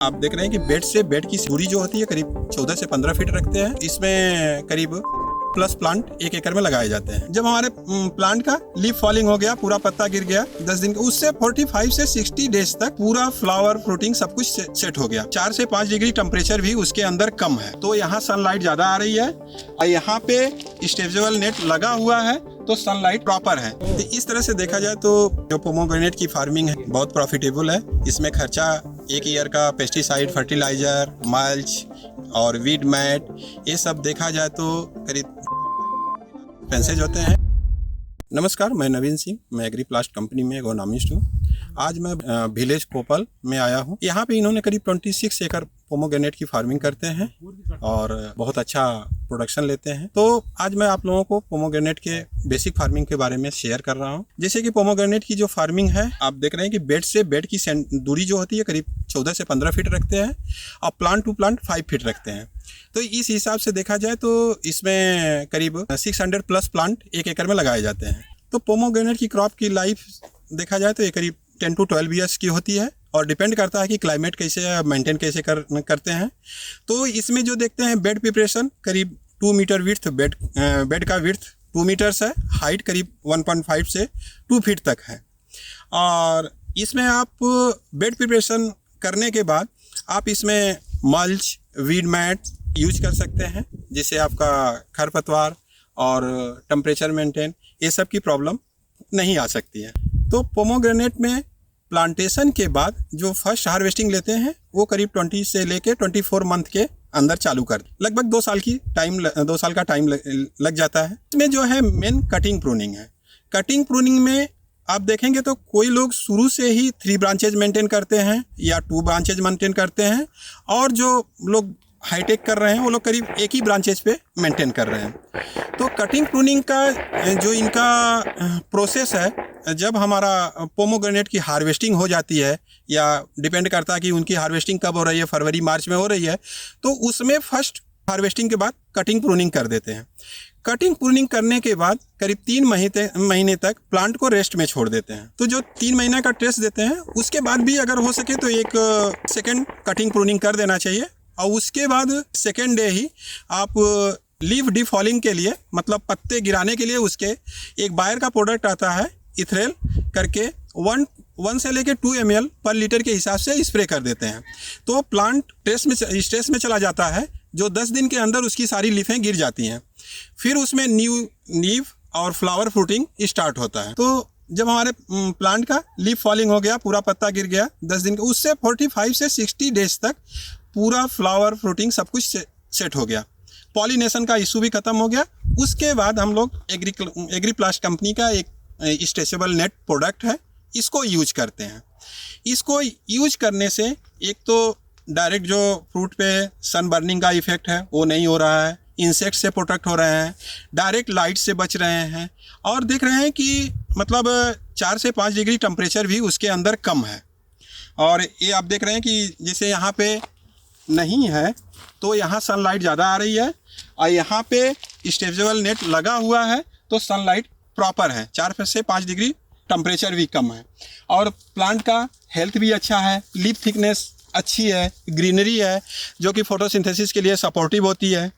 आप देख रहे हैं कि बेड से बेड की दूरी जो होती है करीब 14 से 15 फीट रखते हैं। इसमें करीब प्लस प्लांट 1 एकड़ में लगाए जाते हैं। जब हमारे प्लांट का लीफ फॉलिंग हो गया, पूरा पत्ता गिर गया 10 दिन का, उससे 45 से 60 डेज तक पूरा फ्लावर फ्रूटिंग सब कुछ सेट हो गया। 4 से 5 डिग्री टेम्परेचर भी उसके अंदर कम है, तो यहाँ सनलाइट ज्यादा आ रही है और यहाँ पे स्ट्रेचेबल नेट लगा हुआ है तो सनलाइट प्रॉपर है। तो इस तरह से देखा जाए तो जो पोमोग्रेनेट की फार्मिंग है बहुत प्रॉफिटेबल है। इसमें खर्चा 1 ईयर का पेस्टिसाइड, फर्टिलाइजर, मल्च और वीड मैट, ये सब देखा जाए तो करीब एक्सपेंसेज होते हैं। नमस्कार, मैं नवीन सिंह, मैं एग्रीप्लास्ट कंपनी में एग्रोनॉमिस्ट हूँ। आज मैं विलेज कोपल में आया हूँ। यहाँ पे इन्होंने करीब 26 एकड़ पोमोग्रेनेट की फार्मिंग करते हैं और बहुत अच्छा प्रोडक्शन लेते हैं। तो आज मैं आप लोगों को पोमोग्रेनेट के बेसिक फार्मिंग के बारे में शेयर कर रहा हूँ। जैसे कि पोमोग्रेनेट की जो फार्मिंग है, आप देख रहे हैं कि बेड से बेड की दूरी जो होती है करीब 14 से 15 फीट रखते हैं और प्लांट टू प्लांट 5 फीट रखते हैं। तो इस हिसाब से देखा जाए तो इसमें करीब 600 प्लस प्लांट 1 एकड़ में लगाए जाते हैं। तो पोमोग्रेनेट की क्रॉप की लाइफ देखा जाए तो ये करीब 10 to 12 ईयर्स की होती है और डिपेंड करता है कि क्लाइमेट कैसे मेंटेन कैसे करते हैं। तो इसमें जो देखते हैं बेड प्रिपरेशन करीब 2 मीटर विड्थ, बेड का विड्थ 2 मीटर्स है, हाइट करीब 1.5 से 2 फीट तक है। और इसमें आप बेड प्रिपरेशन करने के बाद आप इसमें मल्च, वीड मैट यूज कर सकते हैं, जिससे आपका खरपतवार और टेम्परेचर मेंटेन ये सब की प्रॉब्लम नहीं आ सकती है। तो पोमोग्रेनेट में प्लांटेशन के बाद जो फर्स्ट हार्वेस्टिंग लेते हैं वो करीब 20 से लेके 24 मंथ के अंदर चालू कर, लगभग 2 साल का टाइम लग जाता है। इसमें जो है मेन कटिंग प्रूनिंग है। कटिंग प्रूनिंग में आप देखेंगे तो कोई लोग शुरू से ही 3 ब्रांचेज मेंटेन करते हैं या 2 ब्रांचेज मेंटेन करते हैं, और जो लोग हाईटेक कर रहे हैं वो लोग करीब 1 ही ब्रांचेज पे मेंटेन कर रहे हैं। तो कटिंग प्रूनिंग का जो इनका प्रोसेस है, जब हमारा पोमोग्रेनेट की हार्वेस्टिंग हो जाती है, या डिपेंड करता है कि उनकी हार्वेस्टिंग कब हो रही है, फरवरी मार्च में हो रही है, तो उसमें फर्स्ट हार्वेस्टिंग के बाद कटिंग प्रूनिंग कर देते हैं। कटिंग प्रूनिंग करने के बाद करीब 3 महीने तक प्लांट को रेस्ट में छोड़ देते हैं। तो जो 3 महीने का टेस्ट देते हैं, उसके बाद भी अगर हो सके तो एक सेकेंड कटिंग प्रूनिंग कर देना चाहिए। और उसके बाद सेकेंड डे ही आप लीफ डिफॉलिंग के लिए, मतलब पत्ते गिराने के लिए, उसके एक बायर का प्रोडक्ट आता है इथरेल करके, 1 से लेके 2 ml पर लीटर के हिसाब से स्प्रे कर देते हैं। तो प्लांट स्ट्रेस में चला जाता है, जो 10 दिन के अंदर उसकी सारी लीफें गिर जाती हैं। फिर उसमें नीव और फ्लावर फ्रूटिंग स्टार्ट होता है। तो जब हमारे प्लांट का लीफ फॉलिंग हो गया, पूरा पत्ता गिर गया 10 दिन का, उससे 45 से 60 डेज तक पूरा फ्लावर फ्रूटिंग सब कुछ सेट हो गया। पॉलिनेशन का इशू भी ख़त्म हो गया। उसके बाद हम लोग एग्रीप्लास्ट कंपनी का एक स्ट्रेचेबल नेट प्रोडक्ट है, इसको यूज करते हैं। इसको यूज करने से एक तो डायरेक्ट जो फ्रूट पे सन बर्निंग का इफेक्ट है वो नहीं हो रहा है, इंसेक्ट से प्रोटेक्ट हो रहे हैं, डायरेक्ट लाइट से बच रहे हैं, और देख रहे हैं कि मतलब 4 से 5 डिग्री टेम्परेचर भी उसके अंदर कम है। और ये आप देख रहे हैं कि जैसे यहाँ पे नहीं है तो यहाँ सनलाइट ज़्यादा आ रही है, और यहाँ पे स्ट्रेचेबल नेट लगा हुआ है तो सनलाइट प्रॉपर है, 4 से 5 डिग्री टेम्परेचर भी कम है, और प्लांट का हेल्थ भी अच्छा है, लीफ थिकनेस अच्छी है, ग्रीनरी है जो कि फोटोसिंथेसिस के लिए सपोर्टिव होती है।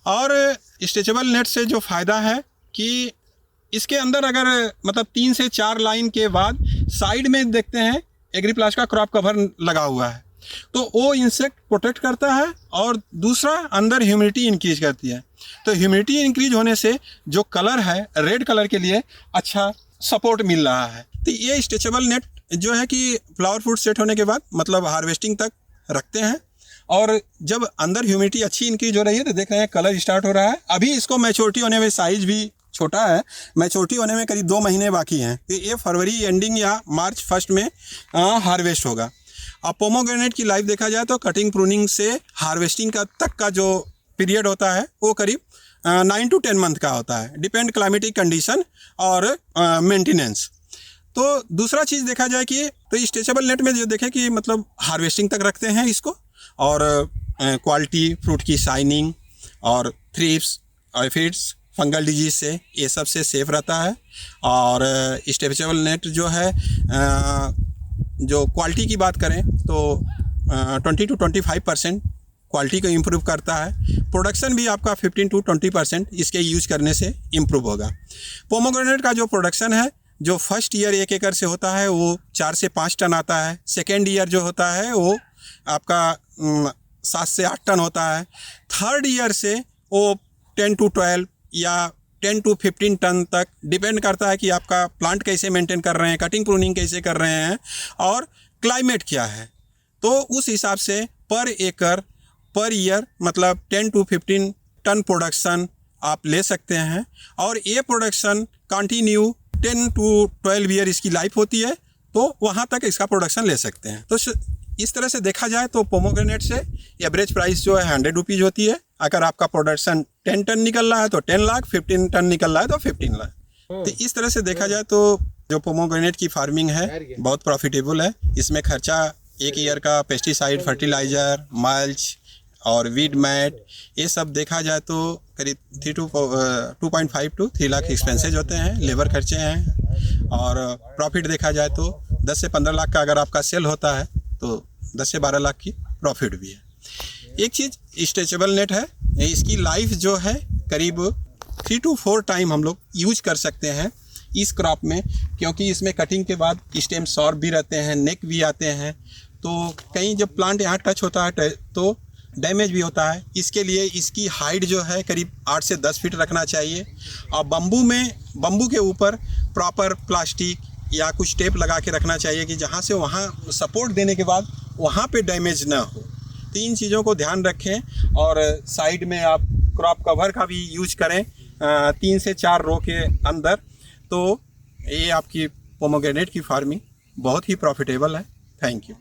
और स्ट्रेचेबल नेट से जो फ़ायदा है कि इसके अंदर अगर मतलब 3 से 4 लाइन के बाद साइड में देखते हैं एग्रीप्लास्ट का क्रॉप कवर लगा हुआ है, तो वो इंसेक्ट प्रोटेक्ट करता है, और दूसरा अंदर ह्यूमिडिटी इंक्रीज करती है। तो ह्यूमिडिटी इंक्रीज होने से जो कलर है रेड कलर के लिए अच्छा सपोर्ट मिल रहा है। तो ये स्ट्रेचेबल नेट जो है कि फ्लावर फ्रूट सेट होने के बाद मतलब हार्वेस्टिंग तक रखते हैं, और जब अंदर ह्यूमिडिटी अच्छी इंक्रीज हो रही है तो देख रहे हैं कलर स्टार्ट हो रहा है। अभी इसको मैच्योरिटी होने में साइज भी छोटा है, मैच्योरिटी होने में करीब 2 महीने बाकी हैं। तो ये फरवरी एंडिंग या मार्च फर्स्ट में हार्वेस्ट होगा। अब पोमोग्रेनेट की लाइफ देखा जाए तो कटिंग प्रूनिंग से हार्वेस्टिंग का तक का जो पीरियड होता है वो करीब 9 to 10 मंथ का होता है, डिपेंड क्लाइमेटिक कंडीशन और मेंटेनेंस। तो दूसरा चीज़ देखा जाए कि तो स्ट्रेचेबल नेट में जो देखें कि मतलब हार्वेस्टिंग तक रखते हैं इसको, और क्वालिटी फ्रूट की शाइनिंग और थ्रिप्स, एफिड्स, फंगल डिजीज से ये सब से सेफ रहता है। और स्ट्रेचेबल नेट जो है जो क्वालिटी की बात करें तो 20 to 25% क्वालिटी को इम्प्रूव करता है। प्रोडक्शन भी आपका 15 to 20% इसके यूज करने से इम्प्रूव होगा। पोमोग्रेनेट का जो प्रोडक्शन है, जो फर्स्ट ईयर 1 एकड़ से होता है वो 4 से 5 टन आता है। सेकेंड ईयर जो होता है वो आपका 7 से 8 टन होता है। थर्ड ईयर से वो 10 to 12 या 10 to 15 टन तक डिपेंड करता है कि आपका प्लांट कैसे मेंटेन कर रहे हैं, कटिंग प्रूनिंग कैसे कर रहे हैं और क्लाइमेट क्या है। तो उस हिसाब से पर एकड़ पर ईयर मतलब 10 to 15 टन प्रोडक्शन आप ले सकते हैं। और ये प्रोडक्शन कंटिन्यू 10 to 12 ईयर इसकी लाइफ होती है, तो वहाँ तक इसका प्रोडक्शन ले सकते हैं। तो इस तरह से देखा जाए तो पोमोग्रेनेट से एवरेज प्राइस जो है 100 रुपीज़ होती है। अगर आपका प्रोडक्शन 10 टन निकल रहा है तो 10 लाख, 15 टन निकल रहा है तो 15 लाख। तो इस तरह से देखा जाए तो जो पोमोग्रेनेट की फार्मिंग है बहुत प्रॉफिटेबल है। इसमें खर्चा 1 ईयर का पेस्टिसाइड, फर्टिलाइज़र, मल्च और वीड मैट ये सब देखा जाए तो करीब 2.5 to 3 लाख एक्सपेंसेज होते हैं, लेबर खर्चे हैं। और प्रॉफिट देखा जाए तो 10 से 15 लाख का अगर आपका सेल होता है तो 10 से 12 लाख की प्रॉफिट भी है। एक चीज़ स्ट्रेचेबल नेट है, इसकी लाइफ जो है करीब 3 to 4 टाइम हम लोग यूज कर सकते हैं इस क्रॉप में, क्योंकि इसमें कटिंग के बाद स्टेम शॉर्प भी रहते हैं, नेक भी आते हैं। तो कहीं जब प्लांट यहाँ टच होता है तो डैमेज भी होता है। इसके लिए इसकी हाइट जो है करीब 8 से 10 फीट रखना चाहिए। और बम्बू के ऊपर प्रॉपर प्लास्टिक या कुछ टेप लगा के रखना चाहिए कि जहाँ से वहाँ सपोर्ट देने के बाद वहाँ पे डैमेज ना हो। 3 चीज़ों को ध्यान रखें। और साइड में आप क्रॉप कवर का भी यूज करें 3 से 4 रो के अंदर। तो ये आपकी पोमोग्रेनेट की फार्मिंग बहुत ही प्रॉफिटेबल है। Thank you.